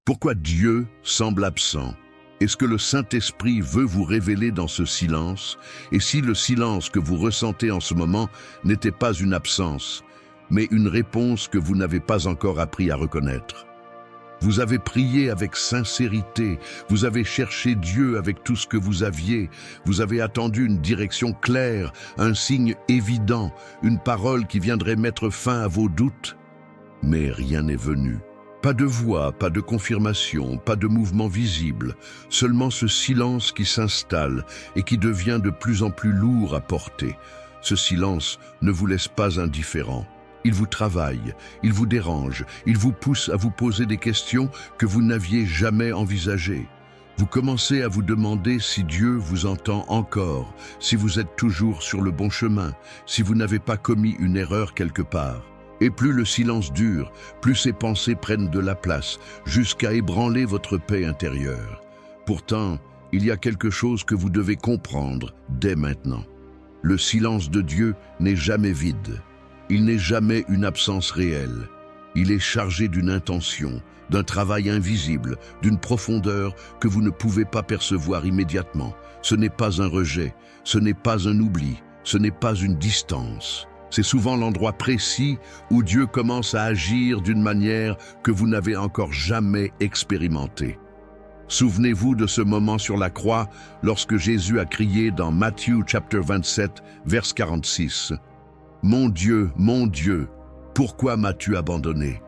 Pourquoi Dieu semble absent? Est-ce que le Saint-Esprit veut vous révéler dans ce silence? Et si le silence que vous ressentez en ce moment n'était pas une absence, mais une réponse que vous n'avez pas encore appris à reconnaître? Vous avez prié avec sincérité, vous avez cherché Dieu avec tout ce que vous aviez, vous avez attendu une direction claire, un signe évident, une parole qui viendrait mettre fin à vos doutes, mais rien n'est venu. Pas de voix, pas de confirmation, pas de mouvement visible, seulement ce silence qui s'installe et qui devient de plus en plus lourd à porter. Ce silence ne vous laisse pas indifférent. Il vous travaille, il vous dérange, il vous pousse à vous poser des questions que vous n'aviez jamais envisagées. Vous commencez à vous demander si Dieu vous entend encore, si vous êtes toujours sur le bon chemin, si vous n'avez pas commis une erreur quelque part. Et plus le silence dure, plus ces pensées prennent de la place, jusqu'à ébranler votre paix intérieure. Pourtant, il y a quelque chose que vous devez comprendre dès maintenant. Le silence de Dieu n'est jamais vide. Il n'est jamais une absence réelle. Il est chargé d'une intention, d'un travail invisible, d'une profondeur que vous ne pouvez pas percevoir immédiatement. Ce n'est pas un rejet, ce n'est pas un oubli, ce n'est pas une distance. C'est souvent l'endroit précis où Dieu commence à agir d'une manière que vous n'avez encore jamais expérimentée. Souvenez-vous de ce moment sur la croix lorsque Jésus a crié dans Matthieu chapitre 27, verset 46. « Mon Dieu, pourquoi m'as-tu abandonné ?»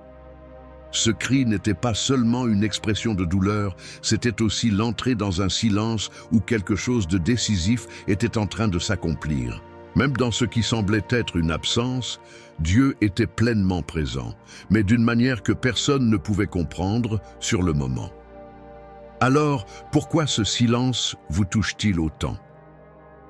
Ce cri n'était pas seulement une expression de douleur, c'était aussi l'entrée dans un silence où quelque chose de décisif était en train de s'accomplir. Même dans ce qui semblait être une absence, Dieu était pleinement présent, mais d'une manière que personne ne pouvait comprendre sur le moment. Alors, pourquoi ce silence vous touche-t-il autant?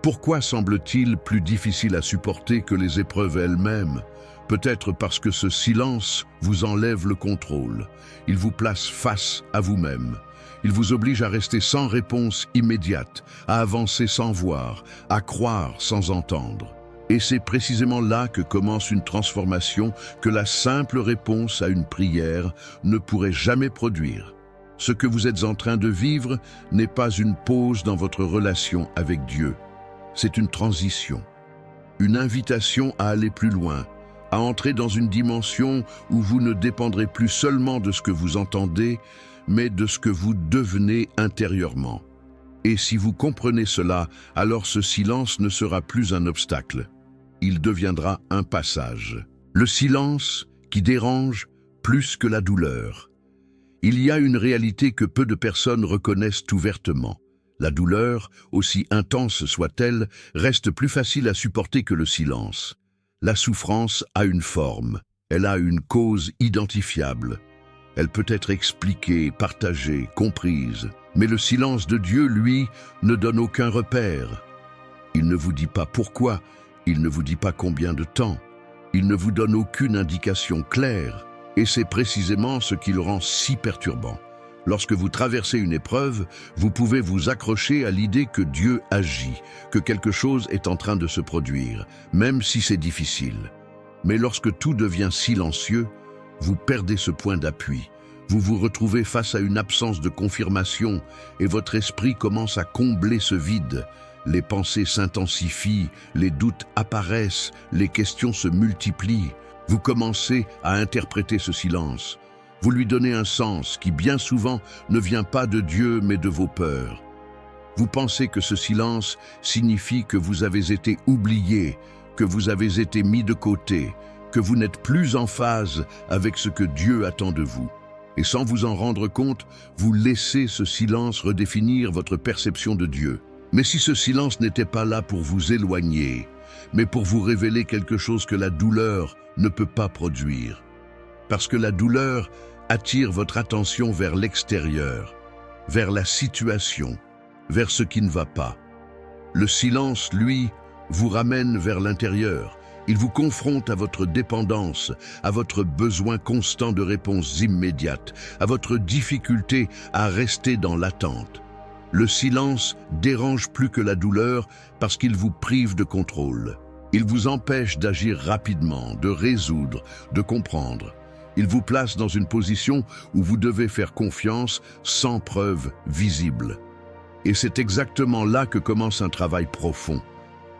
Pourquoi semble-t-il plus difficile à supporter que les épreuves elles-mêmes? Peut-être parce que ce silence vous enlève le contrôle. Il vous place face à vous-même. Il vous oblige à rester sans réponse immédiate, à avancer sans voir, à croire sans entendre. Et c'est précisément là que commence une transformation que la simple réponse à une prière ne pourrait jamais produire. Ce que vous êtes en train de vivre n'est pas une pause dans votre relation avec Dieu. C'est une transition, une invitation à aller plus loin, à entrer dans une dimension où vous ne dépendrez plus seulement de ce que vous entendez, mais de ce que vous devenez intérieurement. Et si vous comprenez cela, alors ce silence ne sera plus un obstacle. Il deviendra un passage. Le silence qui dérange plus que la douleur. Il y a une réalité que peu de personnes reconnaissent ouvertement. La douleur, aussi intense soit-elle, reste plus facile à supporter que le silence. La souffrance a une forme, elle a une cause identifiable. Elle peut être expliquée, partagée, comprise. Mais le silence de Dieu, lui, ne donne aucun repère. Il ne vous dit pas pourquoi, il ne vous dit pas combien de temps. Il ne vous donne aucune indication claire. Et c'est précisément ce qui le rend si perturbant. Lorsque vous traversez une épreuve, vous pouvez vous accrocher à l'idée que Dieu agit, que quelque chose est en train de se produire, même si c'est difficile. Mais lorsque tout devient silencieux, vous perdez ce point d'appui. Vous vous retrouvez face à une absence de confirmation et votre esprit commence à combler ce vide. Les pensées s'intensifient, les doutes apparaissent, les questions se multiplient. Vous commencez à interpréter ce silence. Vous lui donnez un sens qui bien souvent ne vient pas de Dieu mais de vos peurs. Vous pensez que ce silence signifie que vous avez été oublié, que vous avez été mis de côté, que vous n'êtes plus en phase avec ce que Dieu attend de vous. Et sans vous en rendre compte, vous laissez ce silence redéfinir votre perception de Dieu. Mais si ce silence n'était pas là pour vous éloigner, mais pour vous révéler quelque chose que la douleur ne peut pas produire. Parce que la douleur attire votre attention vers l'extérieur, vers la situation, vers ce qui ne va pas. Le silence, lui, vous ramène vers l'intérieur. Il vous confronte à votre dépendance, à votre besoin constant de réponses immédiates, à votre difficulté à rester dans l'attente. Le silence dérange plus que la douleur parce qu'il vous prive de contrôle. Il vous empêche d'agir rapidement, de résoudre, de comprendre. Il vous place dans une position où vous devez faire confiance sans preuve visible. Et c'est exactement là que commence un travail profond.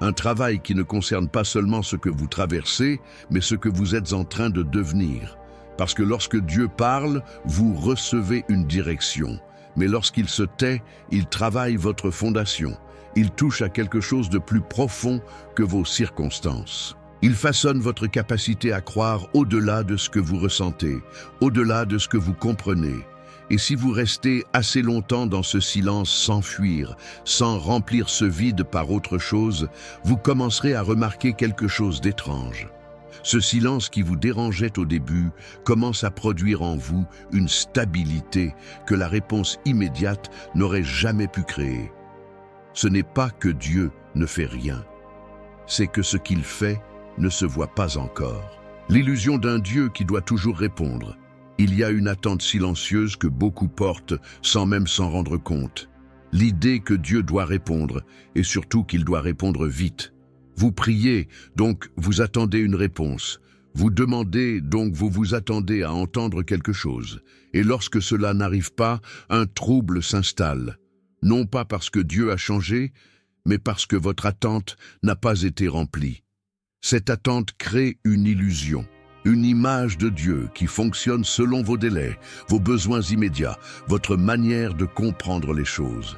Un travail qui ne concerne pas seulement ce que vous traversez, mais ce que vous êtes en train de devenir. Parce que lorsque Dieu parle, vous recevez une direction. Mais lorsqu'il se tait, il travaille votre fondation. Il touche à quelque chose de plus profond que vos circonstances. Il façonne votre capacité à croire au-delà de ce que vous ressentez, au-delà de ce que vous comprenez. Et si vous restez assez longtemps dans ce silence sans fuir, sans remplir ce vide par autre chose, vous commencerez à remarquer quelque chose d'étrange. Ce silence qui vous dérangeait au début commence à produire en vous une stabilité que la réponse immédiate n'aurait jamais pu créer. Ce n'est pas que Dieu ne fait rien, c'est que ce qu'il fait ne se voit pas encore. L'illusion d'un Dieu qui doit toujours répondre. Il y a une attente silencieuse que beaucoup portent sans même s'en rendre compte. L'idée que Dieu doit répondre et surtout qu'il doit répondre vite. Vous priez, donc vous attendez une réponse. Vous demandez, donc vous vous attendez à entendre quelque chose. Et lorsque cela n'arrive pas, un trouble s'installe. Non pas parce que Dieu a changé, mais parce que votre attente n'a pas été remplie. Cette attente crée une illusion, une image de Dieu qui fonctionne selon vos délais, vos besoins immédiats, votre manière de comprendre les choses.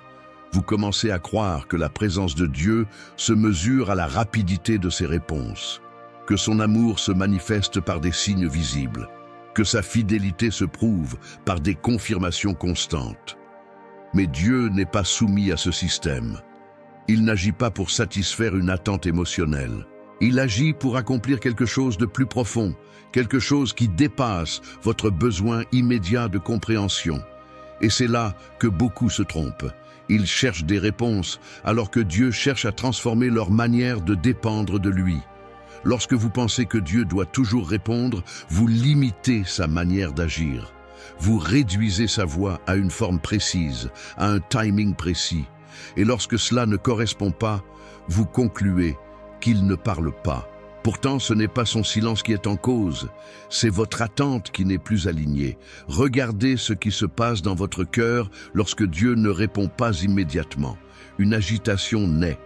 Vous commencez à croire que la présence de Dieu se mesure à la rapidité de ses réponses, que son amour se manifeste par des signes visibles, que sa fidélité se prouve par des confirmations constantes. Mais Dieu n'est pas soumis à ce système. Il n'agit pas pour satisfaire une attente émotionnelle. Il agit pour accomplir quelque chose de plus profond, quelque chose qui dépasse votre besoin immédiat de compréhension. Et c'est là que beaucoup se trompent. Ils cherchent des réponses, alors que Dieu cherche à transformer leur manière de dépendre de lui. Lorsque vous pensez que Dieu doit toujours répondre, vous limitez sa manière d'agir. Vous réduisez sa voix à une forme précise, à un timing précis. Et lorsque cela ne correspond pas, vous concluez qu'il ne parle pas. Pourtant, ce n'est pas son silence qui est en cause, c'est votre attente qui n'est plus alignée. Regardez ce qui se passe dans votre cœur lorsque Dieu ne répond pas immédiatement. Une agitation naît,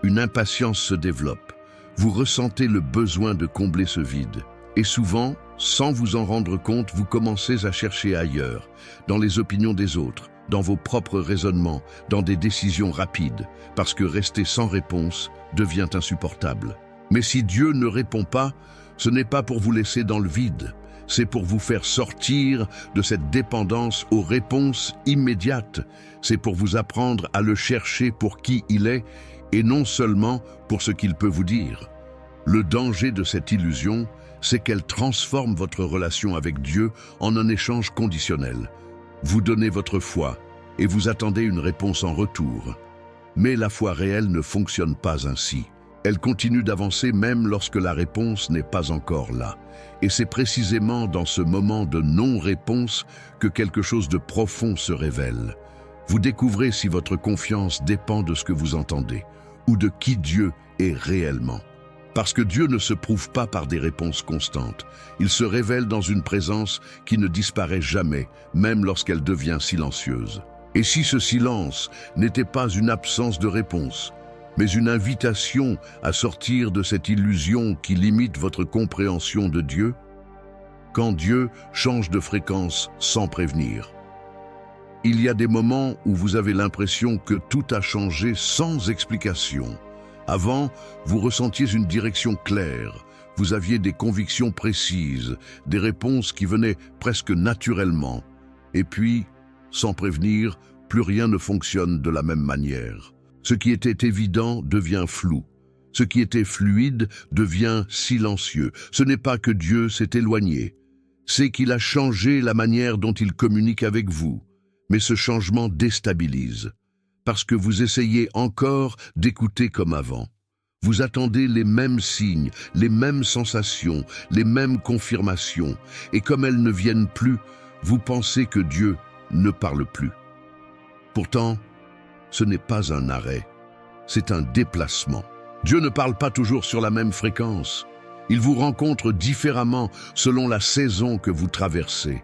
une impatience se développe. Vous ressentez le besoin de combler ce vide. Et souvent, sans vous en rendre compte, vous commencez à chercher ailleurs, dans les opinions des autres, dans vos propres raisonnements, dans des décisions rapides, parce que rester sans réponse devient insupportable. Mais si Dieu ne répond pas, ce n'est pas pour vous laisser dans le vide, c'est pour vous faire sortir de cette dépendance aux réponses immédiates. C'est pour vous apprendre à le chercher pour qui il est et non seulement pour ce qu'il peut vous dire. Le danger de cette illusion, c'est qu'elle transforme votre relation avec Dieu en un échange conditionnel. Vous donnez votre foi et vous attendez une réponse en retour. Mais la foi réelle ne fonctionne pas ainsi. Elle continue d'avancer même lorsque la réponse n'est pas encore là. Et c'est précisément dans ce moment de non-réponse que quelque chose de profond se révèle. Vous découvrez si votre confiance dépend de ce que vous entendez, ou de qui Dieu est réellement. Parce que Dieu ne se prouve pas par des réponses constantes. Il se révèle dans une présence qui ne disparaît jamais, même lorsqu'elle devient silencieuse. Et si ce silence n'était pas une absence de réponse, mais une invitation à sortir de cette illusion qui limite votre compréhension de Dieu? Quand Dieu change de fréquence sans prévenir. Il y a des moments où vous avez l'impression que tout a changé sans explication. Avant, vous ressentiez une direction claire, vous aviez des convictions précises, des réponses qui venaient presque naturellement. Et puis, sans prévenir, plus rien ne fonctionne de la même manière. Ce qui était évident devient flou. Ce qui était fluide devient silencieux. Ce n'est pas que Dieu s'est éloigné, c'est qu'il a changé la manière dont il communique avec vous. Mais ce changement déstabilise, parce que vous essayez encore d'écouter comme avant. Vous attendez les mêmes signes, les mêmes sensations, les mêmes confirmations, et comme elles ne viennent plus, vous pensez que Dieu ne parle plus. Pourtant, ce n'est pas un arrêt, c'est un déplacement. Dieu ne parle pas toujours sur la même fréquence. Il vous rencontre différemment selon la saison que vous traversez.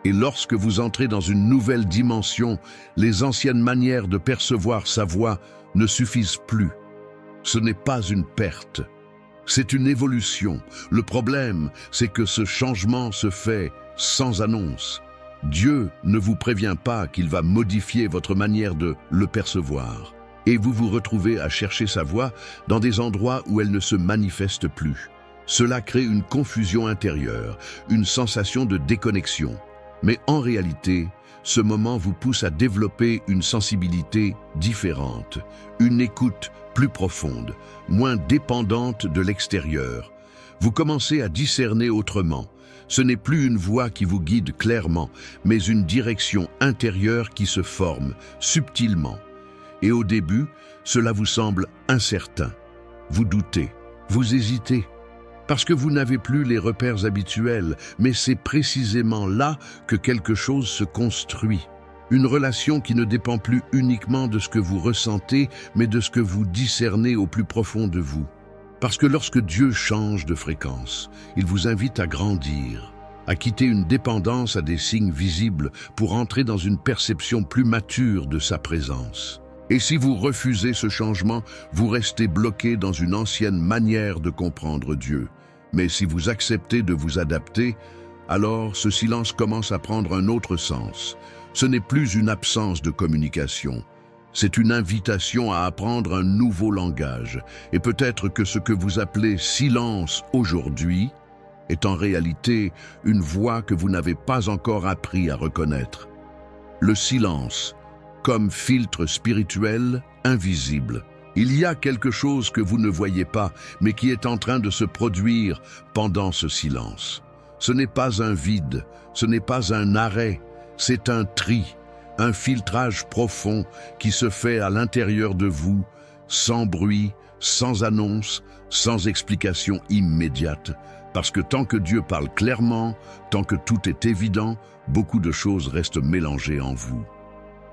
Et lorsque vous entrez dans une nouvelle dimension, les anciennes manières de percevoir sa voix ne suffisent plus. Ce n'est pas une perte, c'est une évolution. Le problème, c'est que ce changement se fait sans annonce. Dieu ne vous prévient pas qu'il va modifier votre manière de le percevoir. Et vous vous retrouvez à chercher sa voix dans des endroits où elle ne se manifeste plus. Cela crée une confusion intérieure, une sensation de déconnexion. Mais en réalité, ce moment vous pousse à développer une sensibilité différente, une écoute plus profonde, moins dépendante de l'extérieur. Vous commencez à discerner autrement. Ce n'est plus une voix qui vous guide clairement, mais une direction intérieure qui se forme subtilement. Et au début, cela vous semble incertain. Vous doutez, vous hésitez, parce que vous n'avez plus les repères habituels, mais c'est précisément là que quelque chose se construit. Une relation qui ne dépend plus uniquement de ce que vous ressentez, mais de ce que vous discernez au plus profond de vous. Parce que lorsque Dieu change de fréquence, il vous invite à grandir, à quitter une dépendance à des signes visibles pour entrer dans une perception plus mature de sa présence. Et si vous refusez ce changement, vous restez bloqué dans une ancienne manière de comprendre Dieu. Mais si vous acceptez de vous adapter, alors ce silence commence à prendre un autre sens. Ce n'est plus une absence de communication. C'est une invitation à apprendre un nouveau langage. Et peut-être que ce que vous appelez silence aujourd'hui est en réalité une voix que vous n'avez pas encore appris à reconnaître. Le silence, comme filtre spirituel invisible. Il y a quelque chose que vous ne voyez pas, mais qui est en train de se produire pendant ce silence. Ce n'est pas un vide, ce n'est pas un arrêt, c'est un tri, un filtrage profond qui se fait à l'intérieur de vous, sans bruit, sans annonce, sans explication immédiate. Parce que tant que Dieu parle clairement, tant que tout est évident, beaucoup de choses restent mélangées en vous.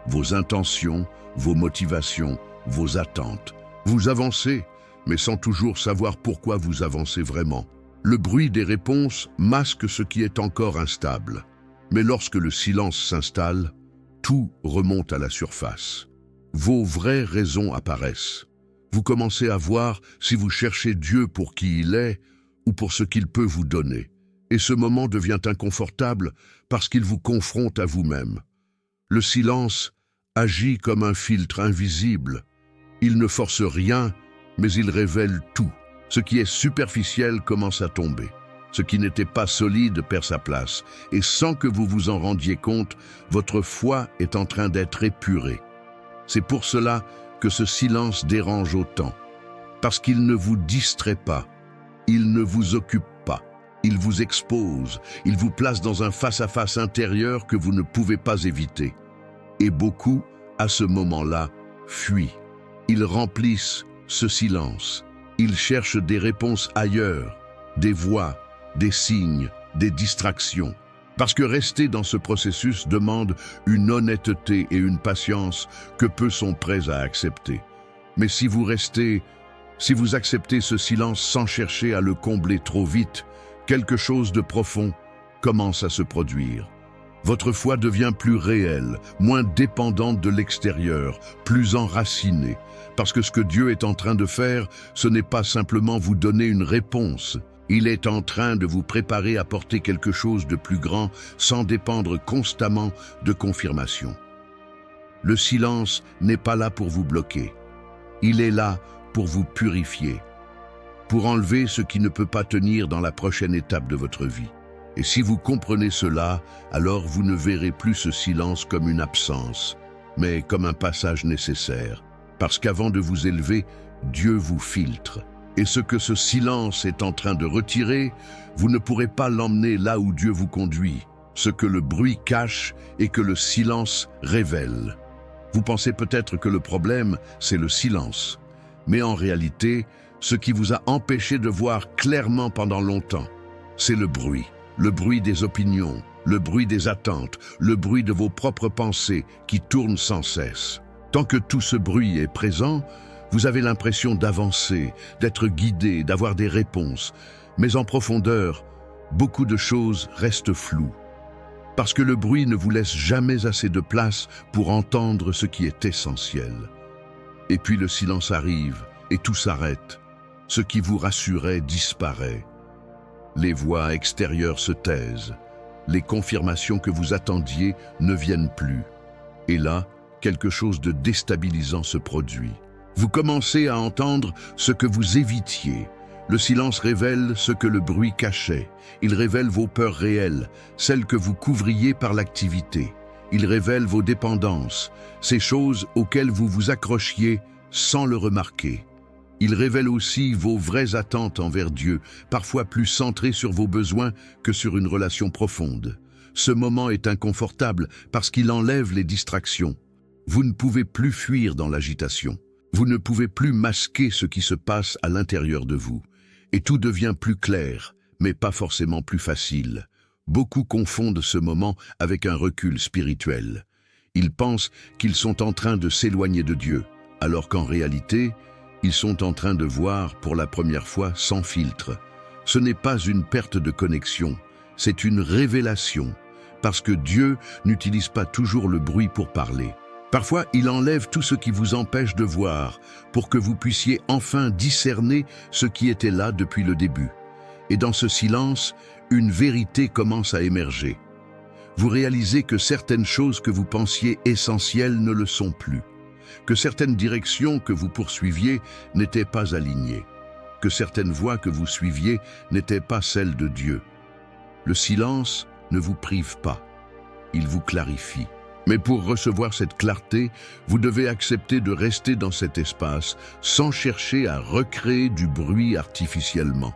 Vos intentions, vos motivations, vos attentes. Vous avancez, mais sans toujours savoir pourquoi vous avancez vraiment. Le bruit des réponses masque ce qui est encore instable. Mais lorsque le silence s'installe, tout remonte à la surface. Vos vraies raisons apparaissent. Vous commencez à voir si vous cherchez Dieu pour qui il est ou pour ce qu'il peut vous donner. Et ce moment devient inconfortable parce qu'il vous confronte à vous-même. Le silence agit comme un filtre invisible. Il ne force rien, mais il révèle tout. Ce qui est superficiel commence à tomber. Ce qui n'était pas solide perd sa place. Et sans que vous vous en rendiez compte, votre foi est en train d'être épurée. C'est pour cela que ce silence dérange autant. Parce qu'il ne vous distrait pas. Il ne vous occupe pas. Il vous expose. Il vous place dans un face-à-face intérieur que vous ne pouvez pas éviter. Et beaucoup, à ce moment-là, fuient. Ils remplissent ce silence. Ils cherchent des réponses ailleurs, des voix, des signes, des distractions. Parce que rester dans ce processus demande une honnêteté et une patience que peu sont prêts à accepter. Mais si vous acceptez ce silence sans chercher à le combler trop vite, quelque chose de profond commence à se produire. Votre foi devient plus réelle, moins dépendante de l'extérieur, plus enracinée. Parce que ce que Dieu est en train de faire, ce n'est pas simplement vous donner une réponse. Il est en train de vous préparer à porter quelque chose de plus grand sans dépendre constamment de confirmation. Le silence n'est pas là pour vous bloquer. Il est là pour vous purifier, pour enlever ce qui ne peut pas tenir dans la prochaine étape de votre vie. Et si vous comprenez cela, alors vous ne verrez plus ce silence comme une absence, mais comme un passage nécessaire. Parce qu'avant de vous élever, Dieu vous filtre. Et ce que ce silence est en train de retirer, vous ne pourrez pas l'emmener là où Dieu vous conduit. Ce que le bruit cache et que le silence révèle. Vous pensez peut-être que le problème, c'est le silence. Mais en réalité, ce qui vous a empêché de voir clairement pendant longtemps, c'est le bruit. Le bruit des opinions, le bruit des attentes, le bruit de vos propres pensées qui tournent sans cesse. Tant que tout ce bruit est présent, vous avez l'impression d'avancer, d'être guidé, d'avoir des réponses. Mais en profondeur, beaucoup de choses restent floues. Parce que le bruit ne vous laisse jamais assez de place pour entendre ce qui est essentiel. Et puis le silence arrive et tout s'arrête. Ce qui vous rassurait disparaît. Les voix extérieures se taisent. Les confirmations que vous attendiez ne viennent plus. Et là, quelque chose de déstabilisant se produit. Vous commencez à entendre ce que vous évitiez. Le silence révèle ce que le bruit cachait. Il révèle vos peurs réelles, celles que vous couvriez par l'activité. Il révèle vos dépendances, ces choses auxquelles vous vous accrochiez sans le remarquer. Il révèle aussi vos vraies attentes envers Dieu, parfois plus centrées sur vos besoins que sur une relation profonde. Ce moment est inconfortable parce qu'il enlève les distractions. Vous ne pouvez plus fuir dans l'agitation. Vous ne pouvez plus masquer ce qui se passe à l'intérieur de vous. Et tout devient plus clair, mais pas forcément plus facile. Beaucoup confondent ce moment avec un recul spirituel. Ils pensent qu'ils sont en train de s'éloigner de Dieu, alors qu'en réalité, ils sont en train de voir pour la première fois sans filtre. Ce n'est pas une perte de connexion, c'est une révélation, parce que Dieu n'utilise pas toujours le bruit pour parler. Parfois, il enlève tout ce qui vous empêche de voir, pour que vous puissiez enfin discerner ce qui était là depuis le début. Et dans ce silence, une vérité commence à émerger. Vous réalisez que certaines choses que vous pensiez essentielles ne le sont plus, que certaines directions que vous poursuiviez n'étaient pas alignées, que certaines voies que vous suiviez n'étaient pas celles de Dieu. Le silence ne vous prive pas, il vous clarifie. Mais pour recevoir cette clarté, vous devez accepter de rester dans cet espace sans chercher à recréer du bruit artificiellement.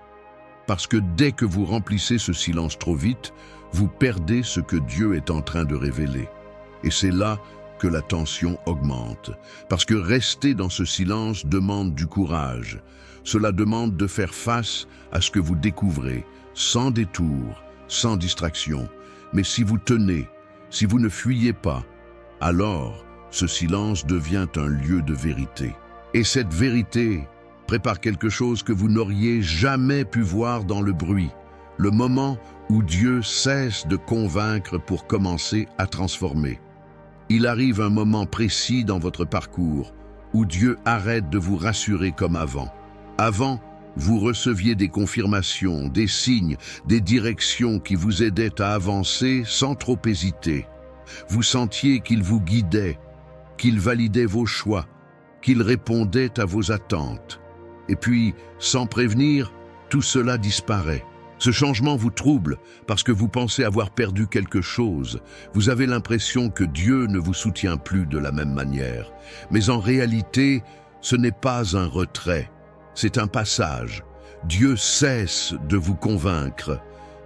Parce que dès que vous remplissez ce silence trop vite, vous perdez ce que Dieu est en train de révéler. Et c'est là que la tension augmente. Parce que rester dans ce silence demande du courage. Cela demande de faire face à ce que vous découvrez, sans détour, sans distraction. Mais si vous tenez, si vous ne fuyez pas, alors ce silence devient un lieu de vérité. Et cette vérité prépare quelque chose que vous n'auriez jamais pu voir dans le bruit, le moment où Dieu cesse de convaincre pour commencer à transformer. Il arrive un moment précis dans votre parcours où Dieu arrête de vous rassurer comme avant. Avant, vous receviez des confirmations, des signes, des directions qui vous aidaient à avancer sans trop hésiter. Vous sentiez qu'il vous guidait, qu'il validait vos choix, qu'il répondait à vos attentes. Et puis, sans prévenir, tout cela disparaît. Ce changement vous trouble parce que vous pensez avoir perdu quelque chose. Vous avez l'impression que Dieu ne vous soutient plus de la même manière. Mais en réalité, ce n'est pas un retrait. C'est un passage. Dieu cesse de vous convaincre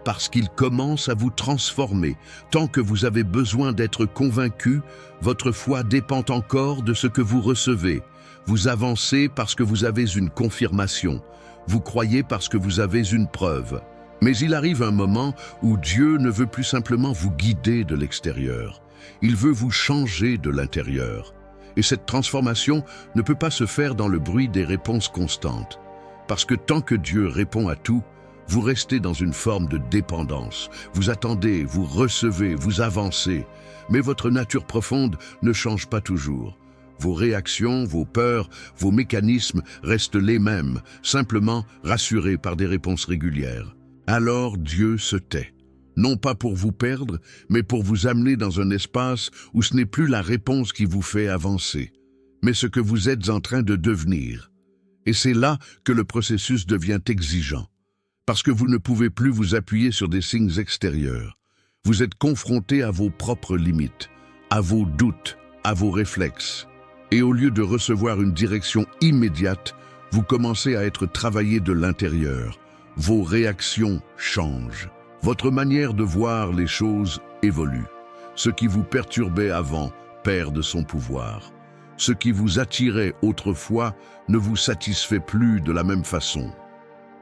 parce qu'il commence à vous transformer. Tant que vous avez besoin d'être convaincu, votre foi dépend encore de ce que vous recevez. Vous avancez parce que vous avez une confirmation. Vous croyez parce que vous avez une preuve. Mais il arrive un moment où Dieu ne veut plus simplement vous guider de l'extérieur. Il veut vous changer de l'intérieur. Et cette transformation ne peut pas se faire dans le bruit des réponses constantes. Parce que tant que Dieu répond à tout, vous restez dans une forme de dépendance. Vous attendez, vous recevez, vous avancez. Mais votre nature profonde ne change pas toujours. Vos réactions, vos peurs, vos mécanismes restent les mêmes, simplement rassurés par des réponses régulières. Alors Dieu se tait. Non pas pour vous perdre, mais pour vous amener dans un espace où ce n'est plus la réponse qui vous fait avancer, mais ce que vous êtes en train de devenir. Et c'est là que le processus devient exigeant, parce que vous ne pouvez plus vous appuyer sur des signes extérieurs. Vous êtes confronté à vos propres limites, à vos doutes, à vos réflexes. Et au lieu de recevoir une direction immédiate, vous commencez à être travaillé de l'intérieur. Vos réactions changent. Votre manière de voir les choses évolue. Ce qui vous perturbait avant perd de son pouvoir. Ce qui vous attirait autrefois ne vous satisfait plus de la même façon.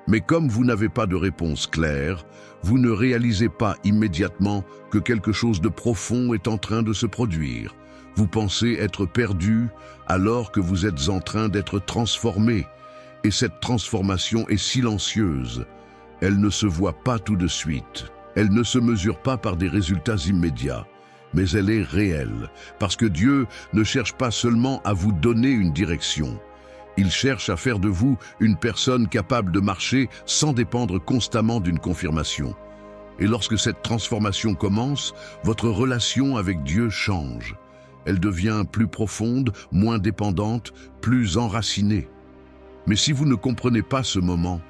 Mais comme vous n'avez pas de réponse claire, vous ne réalisez pas immédiatement que quelque chose de profond est en train de se produire. Vous pensez être perdu alors que vous êtes en train d'être transformé. Et cette transformation est silencieuse. Elle ne se voit pas tout de suite. Elle ne se mesure pas par des résultats immédiats. Mais elle est réelle, parce que Dieu ne cherche pas seulement à vous donner une direction. Il cherche à faire de vous une personne capable de marcher sans dépendre constamment d'une confirmation. Et lorsque cette transformation commence, votre relation avec Dieu change. Elle devient plus profonde, moins dépendante, plus enracinée. Mais si vous ne comprenez pas ce moment,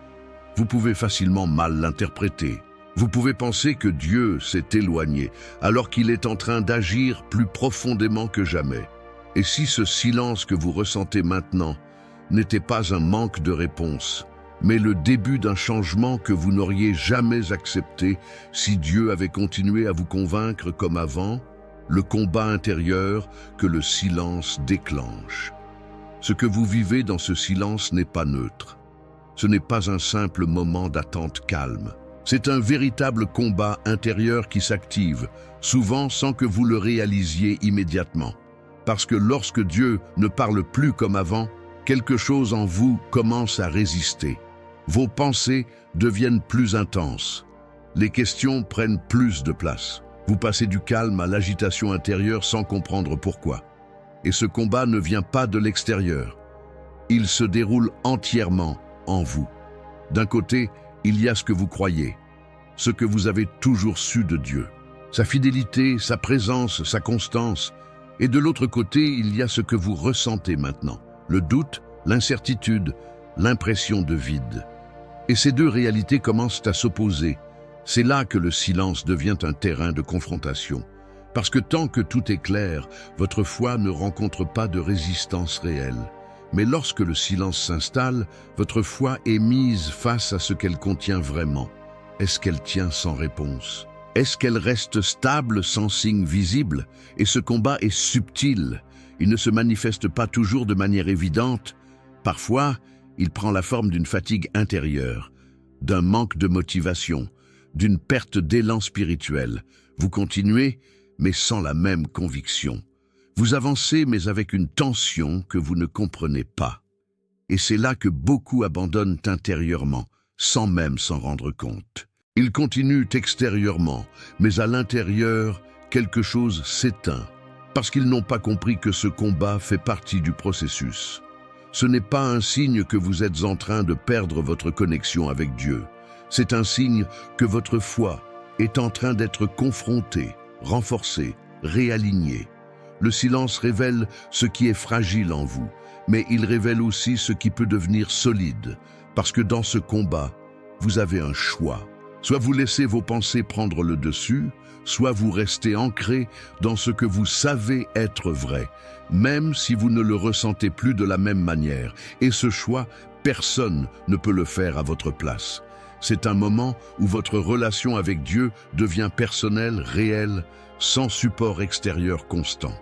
vous pouvez facilement mal l'interpréter. Vous pouvez penser que Dieu s'est éloigné, alors qu'il est en train d'agir plus profondément que jamais. Et si ce silence que vous ressentez maintenant n'était pas un manque de réponse, mais le début d'un changement que vous n'auriez jamais accepté si Dieu avait continué à vous convaincre comme avant, le combat intérieur que le silence déclenche. Ce que vous vivez dans ce silence n'est pas neutre. Ce n'est pas un simple moment d'attente calme. C'est un véritable combat intérieur qui s'active, souvent sans que vous le réalisiez immédiatement. Parce que lorsque Dieu ne parle plus comme avant, quelque chose en vous commence à résister. Vos pensées deviennent plus intenses. Les questions prennent plus de place. Vous passez du calme à l'agitation intérieure sans comprendre pourquoi. Et ce combat ne vient pas de l'extérieur. Il se déroule entièrement en vous. D'un côté, il y a ce que vous croyez, ce que vous avez toujours su de Dieu, sa fidélité, sa présence, sa constance. Et de l'autre côté, il y a ce que vous ressentez maintenant, le doute, l'incertitude, l'impression de vide. Et ces deux réalités commencent à s'opposer. C'est là que le silence devient un terrain de confrontation. Parce que tant que tout est clair, votre foi ne rencontre pas de résistance réelle. Mais lorsque le silence s'installe, votre foi est mise face à ce qu'elle contient vraiment. Est-ce qu'elle tient sans réponse? Est-ce qu'elle reste stable sans signe visible? Et ce combat est subtil. Il ne se manifeste pas toujours de manière évidente. Parfois, il prend la forme d'une fatigue intérieure, d'un manque de motivation, d'une perte d'élan spirituel. Vous continuez, mais sans la même conviction. Vous avancez, mais avec une tension que vous ne comprenez pas. Et c'est là que beaucoup abandonnent intérieurement, sans même s'en rendre compte. Ils continuent extérieurement, mais à l'intérieur, quelque chose s'éteint, parce qu'ils n'ont pas compris que ce combat fait partie du processus. Ce n'est pas un signe que vous êtes en train de perdre votre connexion avec Dieu. C'est un signe que votre foi est en train d'être confrontée, renforcée, réalignée. Le silence révèle ce qui est fragile en vous, mais il révèle aussi ce qui peut devenir solide, parce que dans ce combat, vous avez un choix. Soit vous laissez vos pensées prendre le dessus, soit vous restez ancré dans ce que vous savez être vrai, même si vous ne le ressentez plus de la même manière. Et ce choix, personne ne peut le faire à votre place. C'est un moment où votre relation avec Dieu devient personnelle, réelle, sans support extérieur constant.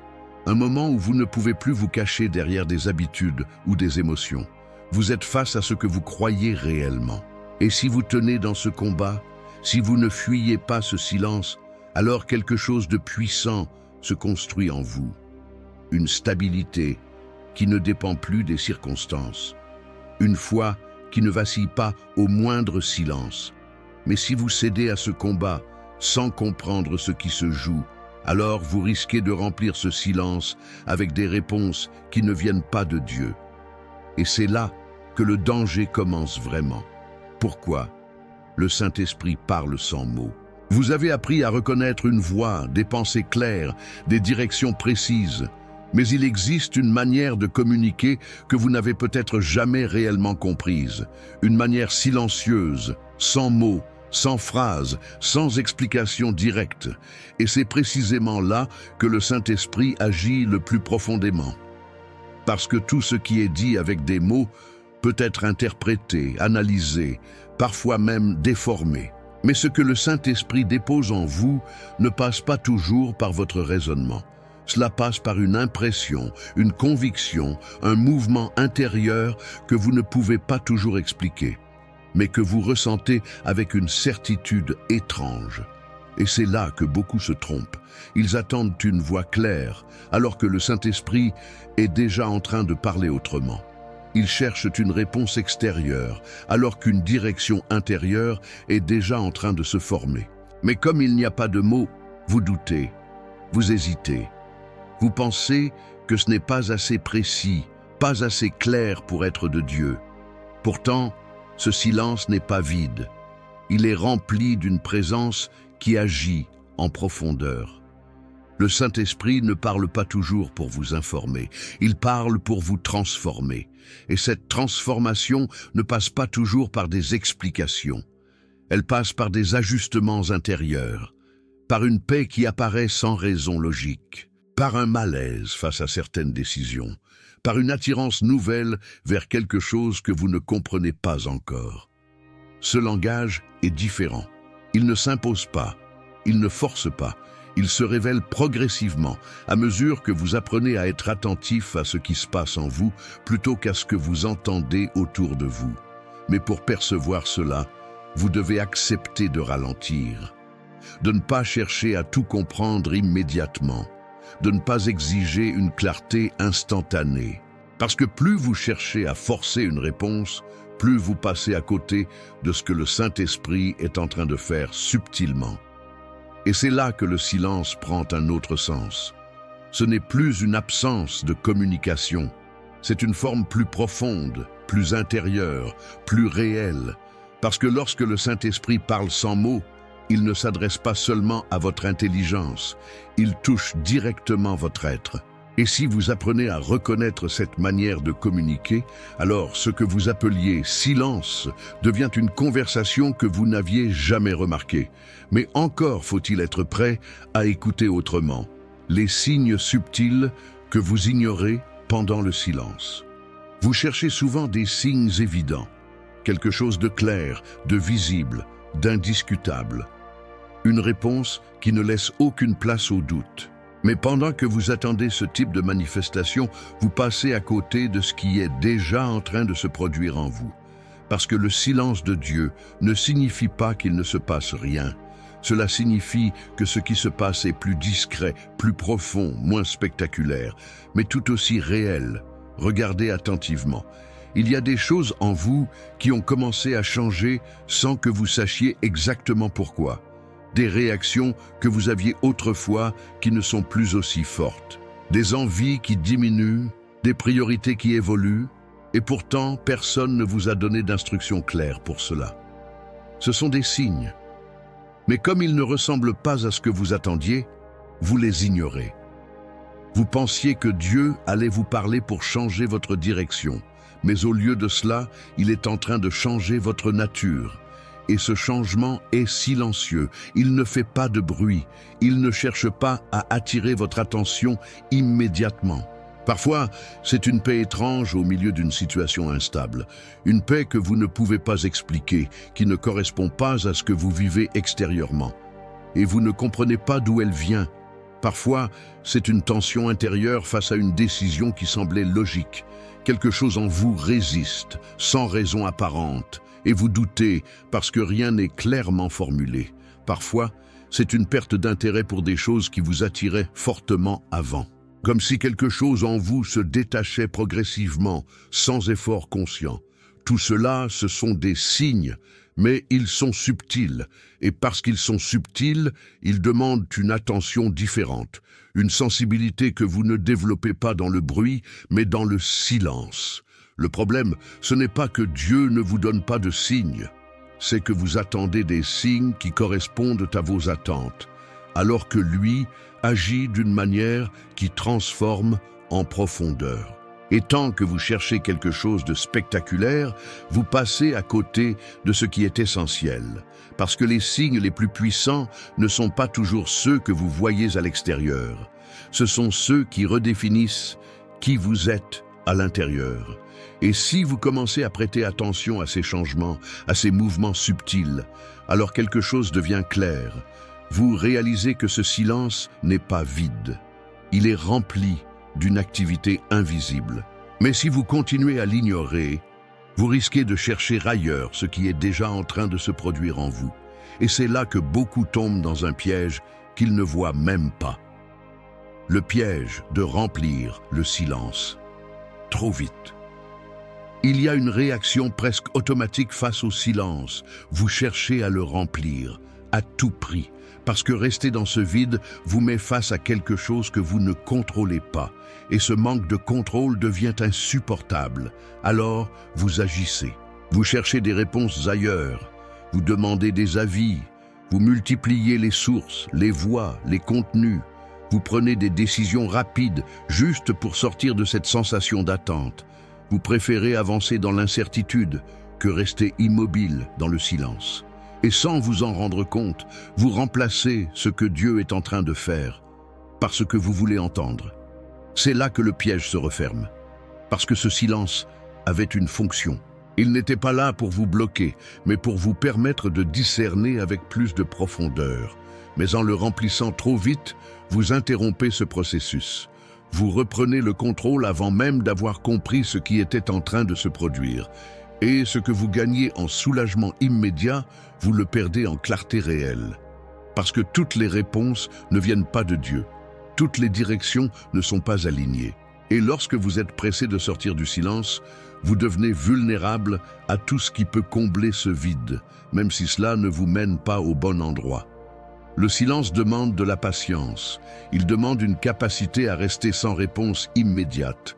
Un moment où vous ne pouvez plus vous cacher derrière des habitudes ou des émotions. Vous êtes face à ce que vous croyez réellement. Et si vous tenez dans ce combat, si vous ne fuyez pas ce silence, alors quelque chose de puissant se construit en vous. Une stabilité qui ne dépend plus des circonstances. Une foi qui ne vacille pas au moindre silence. Mais si vous cédez à ce combat sans comprendre ce qui se joue, alors vous risquez de remplir ce silence avec des réponses qui ne viennent pas de Dieu. Et c'est là que le danger commence vraiment. Pourquoi? Le Saint-Esprit parle sans mots. Vous avez appris à reconnaître une voix, des pensées claires, des directions précises. Mais il existe une manière de communiquer que vous n'avez peut-être jamais réellement comprise. Une manière silencieuse, sans mots, sans phrases, sans explication directe. Et c'est précisément là que le Saint-Esprit agit le plus profondément. Parce que tout ce qui est dit avec des mots peut être interprété, analysé, parfois même déformé. Mais ce que le Saint-Esprit dépose en vous ne passe pas toujours par votre raisonnement. Cela passe par une impression, une conviction, un mouvement intérieur que vous ne pouvez pas toujours expliquer, mais que vous ressentez avec une certitude étrange. Et c'est là que beaucoup se trompent. Ils attendent une voix claire, alors que le Saint-Esprit est déjà en train de parler autrement. Ils cherchent une réponse extérieure, alors qu'une direction intérieure est déjà en train de se former. Mais comme il n'y a pas de mots, vous doutez, vous hésitez. Vous pensez que ce n'est pas assez précis, pas assez clair pour être de Dieu. Pourtant, ce silence n'est pas vide. Il est rempli d'une présence qui agit en profondeur. Le Saint-Esprit ne parle pas toujours pour vous informer, il parle pour vous transformer. Et cette transformation ne passe pas toujours par des explications. Elle passe par des ajustements intérieurs, par une paix qui apparaît sans raison logique, par un malaise face à certaines décisions, par une attirance nouvelle vers quelque chose que vous ne comprenez pas encore. Ce langage est différent. Il ne s'impose pas, il ne force pas, il se révèle progressivement à mesure que vous apprenez à être attentif à ce qui se passe en vous plutôt qu'à ce que vous entendez autour de vous. Mais pour percevoir cela, vous devez accepter de ralentir, de ne pas chercher à tout comprendre immédiatement, de ne pas exiger une clarté instantanée. Parce que plus vous cherchez à forcer une réponse, plus vous passez à côté de ce que le Saint-Esprit est en train de faire subtilement. Et c'est là que le silence prend un autre sens. Ce n'est plus une absence de communication, c'est une forme plus profonde, plus intérieure, plus réelle. Parce que lorsque le Saint-Esprit parle sans mots, il ne s'adresse pas seulement à votre intelligence, il touche directement votre être. Et si vous apprenez à reconnaître cette manière de communiquer, alors ce que vous appeliez silence devient une conversation que vous n'aviez jamais remarquée. Mais encore faut-il être prêt à écouter autrement, les signes subtils que vous ignorez pendant le silence. Vous cherchez souvent des signes évidents, quelque chose de clair, de visible, d'indiscutable. Une réponse qui ne laisse aucune place au doute. Mais pendant que vous attendez ce type de manifestation, vous passez à côté de ce qui est déjà en train de se produire en vous. Parce que le silence de Dieu ne signifie pas qu'il ne se passe rien. Cela signifie que ce qui se passe est plus discret, plus profond, moins spectaculaire, mais tout aussi réel. Regardez attentivement. Il y a des choses en vous qui ont commencé à changer sans que vous sachiez exactement pourquoi. Des réactions que vous aviez autrefois qui ne sont plus aussi fortes, des envies qui diminuent, des priorités qui évoluent, et pourtant personne ne vous a donné d'instructions claires pour cela. Ce sont des signes, mais comme ils ne ressemblent pas à ce que vous attendiez, vous les ignorez. Vous pensiez que Dieu allait vous parler pour changer votre direction, mais au lieu de cela, il est en train de changer votre nature. Et ce changement est silencieux, il ne fait pas de bruit, il ne cherche pas à attirer votre attention immédiatement. Parfois, c'est une paix étrange au milieu d'une situation instable, une paix que vous ne pouvez pas expliquer, qui ne correspond pas à ce que vous vivez extérieurement. Et vous ne comprenez pas d'où elle vient. Parfois, c'est une tension intérieure face à une décision qui semblait logique. Quelque chose en vous résiste, sans raison apparente. Et vous doutez parce que rien n'est clairement formulé. Parfois, c'est une perte d'intérêt pour des choses qui vous attiraient fortement avant. Comme si quelque chose en vous se détachait progressivement, sans effort conscient. Tout cela, ce sont des signes, mais ils sont subtils. Et parce qu'ils sont subtils, ils demandent une attention différente, une sensibilité que vous ne développez pas dans le bruit, mais dans le silence. Le problème, ce n'est pas que Dieu ne vous donne pas de signes, c'est que vous attendez des signes qui correspondent à vos attentes, alors que lui agit d'une manière qui transforme en profondeur. Et tant que vous cherchez quelque chose de spectaculaire, vous passez à côté de ce qui est essentiel, parce que les signes les plus puissants ne sont pas toujours ceux que vous voyez à l'extérieur. Ce sont ceux qui redéfinissent qui vous êtes à l'intérieur. Et si vous commencez à prêter attention à ces changements, à ces mouvements subtils, alors quelque chose devient clair. Vous réalisez que ce silence n'est pas vide. Il est rempli d'une activité invisible. Mais si vous continuez à l'ignorer, vous risquez de chercher ailleurs ce qui est déjà en train de se produire en vous. Et c'est là que beaucoup tombent dans un piège qu'ils ne voient même pas. Le piège de remplir le silence trop vite. Il y a une réaction presque automatique face au silence. Vous cherchez à le remplir, à tout prix, parce que rester dans ce vide vous met face à quelque chose que vous ne contrôlez pas, et ce manque de contrôle devient insupportable. Alors, vous agissez. Vous cherchez des réponses ailleurs, vous demandez des avis, vous multipliez les sources, les voies, les contenus. Vous prenez des décisions rapides juste pour sortir de cette sensation d'attente. Vous préférez avancer dans l'incertitude que rester immobile dans le silence. Et sans vous en rendre compte, vous remplacez ce que Dieu est en train de faire par ce que vous voulez entendre. C'est là que le piège se referme, parce que ce silence avait une fonction. Il n'était pas là pour vous bloquer, mais pour vous permettre de discerner avec plus de profondeur. Mais en le remplissant trop vite, vous interrompez ce processus. Vous reprenez le contrôle avant même d'avoir compris ce qui était en train de se produire. Et ce que vous gagnez en soulagement immédiat, vous le perdez en clarté réelle. Parce que toutes les réponses ne viennent pas de Dieu. Toutes les directions ne sont pas alignées. Et lorsque vous êtes pressé de sortir du silence, vous devenez vulnérable à tout ce qui peut combler ce vide, même si cela ne vous mène pas au bon endroit. Le silence demande de la patience. Il demande une capacité à rester sans réponse immédiate.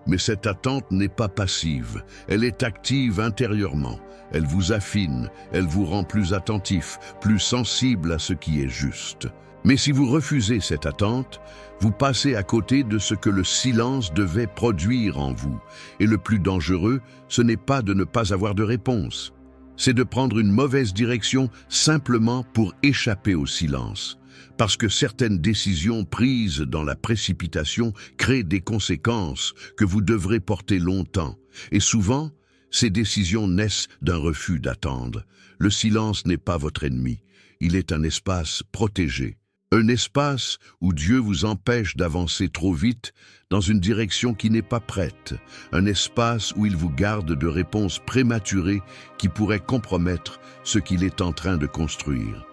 Mais cette attente n'est pas passive, elle est active intérieurement. Elle vous affine, elle vous rend plus attentif, plus sensible à ce qui est juste. Mais si vous refusez cette attente, vous passez à côté de ce que le silence devait produire en vous. Et le plus dangereux, ce n'est pas de ne pas avoir de réponse. C'est de prendre une mauvaise direction simplement pour échapper au silence. Parce que certaines décisions prises dans la précipitation créent des conséquences que vous devrez porter longtemps. Et souvent, ces décisions naissent d'un refus d'attendre. Le silence n'est pas votre ennemi, il est un espace protégé. Un espace où Dieu vous empêche d'avancer trop vite dans une direction qui n'est pas prête. Un espace où il vous garde de réponses prématurées qui pourraient compromettre ce qu'il est en train de construire.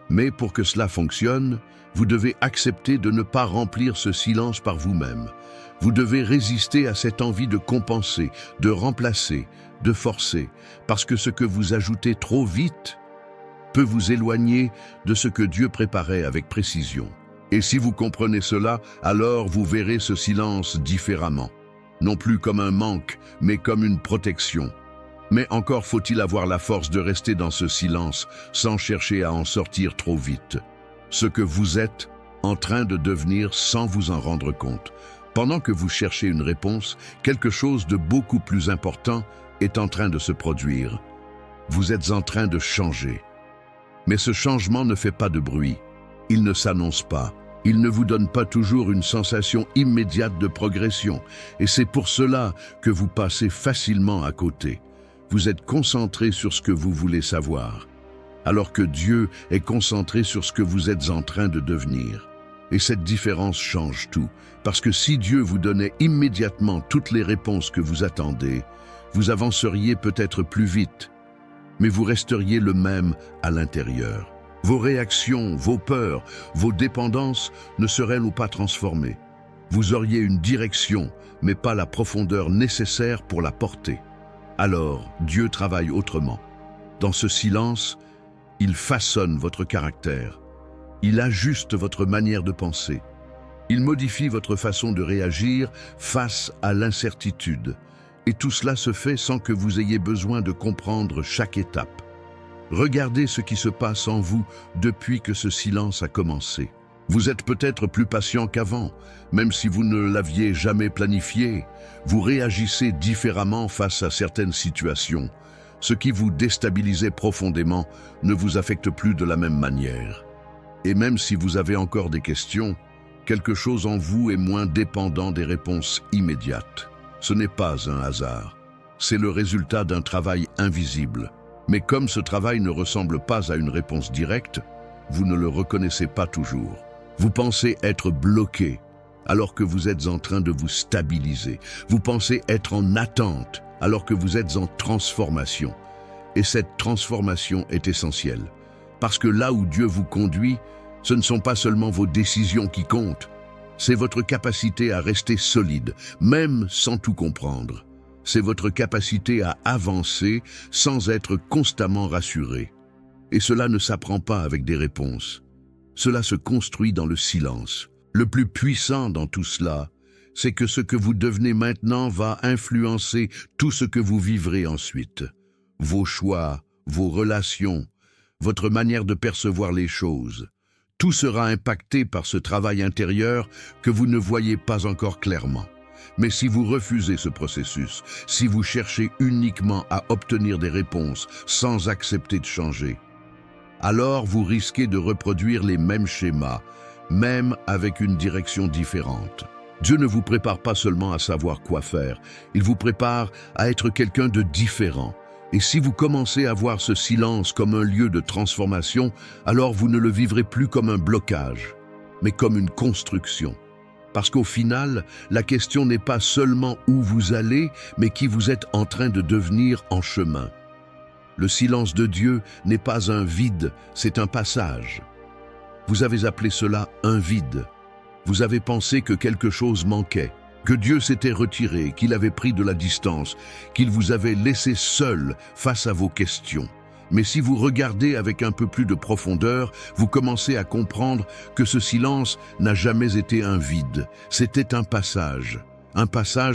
Mais pour que cela fonctionne, vous devez accepter de ne pas remplir ce silence par vous-même. Vous devez résister à cette envie de compenser, de remplacer, de forcer, parce que ce que vous ajoutez trop vite peut vous éloigner de ce que Dieu préparait avec précision. Et si vous comprenez cela, alors vous verrez ce silence différemment. Non plus comme un manque, mais comme une protection. Mais encore faut-il avoir la force de rester dans ce silence sans chercher à en sortir trop vite. Ce que vous êtes en train de devenir sans vous en rendre compte. Pendant que vous cherchez une réponse, quelque chose de beaucoup plus important est en train de se produire. Vous êtes en train de changer. Mais ce changement ne fait pas de bruit. Il ne s'annonce pas. Il ne vous donne pas toujours une sensation immédiate de progression. Et c'est pour cela que vous passez facilement à côté. Vous êtes concentré sur ce que vous voulez savoir, alors que Dieu est concentré sur ce que vous êtes en train de devenir. Et cette différence change tout, parce que si Dieu vous donnait immédiatement toutes les réponses que vous attendez, vous avanceriez peut-être plus vite, mais vous resteriez le même à l'intérieur. Vos réactions, vos peurs, vos dépendances ne seraient pas transformées. Vous auriez une direction, mais pas la profondeur nécessaire pour la porter. Alors, Dieu travaille autrement. Dans ce silence, il façonne votre caractère. Il ajuste votre manière de penser. Il modifie votre façon de réagir face à l'incertitude. Et tout cela se fait sans que vous ayez besoin de comprendre chaque étape. Regardez ce qui se passe en vous depuis que ce silence a commencé. Vous êtes peut-être plus patient qu'avant, même si vous ne l'aviez jamais planifié. Vous réagissez différemment face à certaines situations. Ce qui vous déstabilisait profondément ne vous affecte plus de la même manière. Et même si vous avez encore des questions, quelque chose en vous est moins dépendant des réponses immédiates. Ce n'est pas un hasard. C'est le résultat d'un travail invisible. Mais comme ce travail ne ressemble pas à une réponse directe, vous ne le reconnaissez pas toujours. Vous pensez être bloqué, alors que vous êtes en train de vous stabiliser. Vous pensez être en attente, alors que vous êtes en transformation. Et cette transformation est essentielle. Parce que là où Dieu vous conduit, ce ne sont pas seulement vos décisions qui comptent, c'est votre capacité à rester solide, même sans tout comprendre. c'est votre capacité à avancer sans être constamment rassuré. Et cela ne s'apprend pas avec des réponses. Cela se construit dans le silence. Le plus puissant dans tout cela, c'est que ce que vous devenez maintenant va influencer tout ce que vous vivrez ensuite. Vos choix, vos relations, votre manière de percevoir les choses. Tout sera impacté par ce travail intérieur que vous ne voyez pas encore clairement. Mais si vous refusez ce processus, si vous cherchez uniquement à obtenir des réponses sans accepter de changer, alors vous risquez de reproduire les mêmes schémas, même avec une direction différente. Dieu ne vous prépare pas seulement à savoir quoi faire, il vous prépare à être quelqu'un de différent. Et si vous commencez à voir ce silence comme un lieu de transformation, alors vous ne le vivrez plus comme un blocage, mais comme une construction. Parce qu'au final, la question n'est pas seulement où vous allez, mais qui vous êtes en train de devenir en chemin. Le silence de Dieu n'est pas un vide, c'est un passage. Vous avez appelé cela un vide. Vous avez pensé que quelque chose manquait, que Dieu s'était retiré, qu'il avait pris de la distance, qu'il vous avait laissé seul face à vos questions. Mais si vous regardez avec un peu plus de profondeur, vous commencez à comprendre que ce silence n'a jamais été un vide. C'était un passage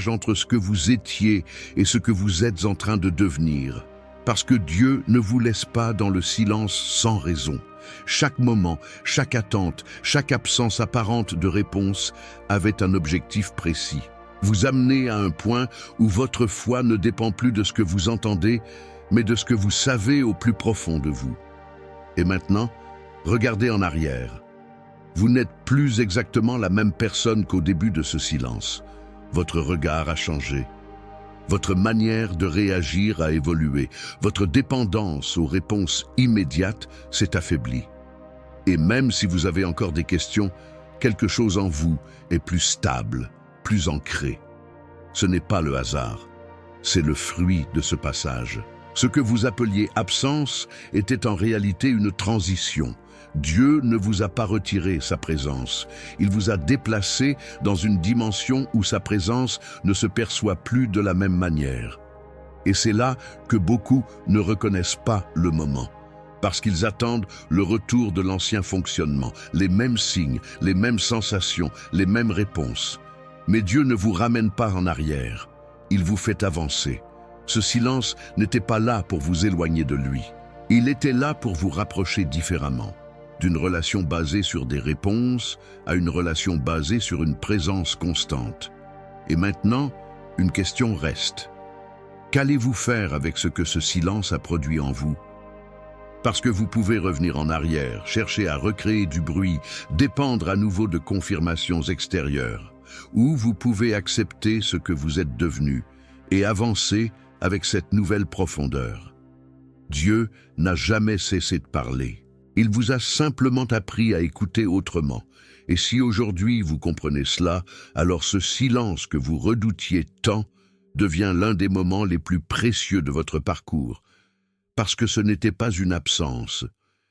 entre ce que vous étiez et ce que vous êtes en train de devenir. Parce que Dieu ne vous laisse pas dans le silence sans raison. Chaque moment, chaque attente, chaque absence apparente de réponse avait un objectif précis. Vous amener à un point où votre foi ne dépend plus de ce que vous entendez, mais de ce que vous savez au plus profond de vous. Et maintenant, regardez en arrière. Vous n'êtes plus exactement la même personne qu'au début de ce silence. Votre regard a changé. Votre manière de réagir a évolué. Votre dépendance aux réponses immédiates s'est affaiblie. Et même si vous avez encore des questions, quelque chose en vous est plus stable, plus ancré. Ce n'est pas le hasard, c'est le fruit de ce passage. Ce que vous appeliez absence était en réalité une transition. Dieu ne vous a pas retiré sa présence. Il vous a déplacé dans une dimension où sa présence ne se perçoit plus de la même manière. Et c'est là que beaucoup ne reconnaissent pas le moment, parce qu'ils attendent le retour de l'ancien fonctionnement, les mêmes signes, les mêmes sensations, les mêmes réponses. Mais Dieu ne vous ramène pas en arrière, il vous fait avancer. Ce silence n'était pas là pour vous éloigner de lui. Il était là pour vous rapprocher différemment. D'une relation basée sur des réponses à une relation basée sur une présence constante. Et maintenant, une question reste. Qu'allez-vous faire avec ce que ce silence a produit en vous? Parce que vous pouvez revenir en arrière, chercher à recréer du bruit, dépendre à nouveau de confirmations extérieures, ou vous pouvez accepter ce que vous êtes devenu et avancer avec cette nouvelle profondeur. Dieu n'a jamais cessé de parler. Il vous a simplement appris à écouter autrement. Et si aujourd'hui vous comprenez cela, alors ce silence que vous redoutiez tant devient l'un des moments les plus précieux de votre parcours. Parce que ce n'était pas une absence,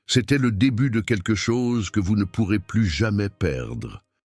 c'était le début de quelque chose que vous ne pourrez plus jamais perdre.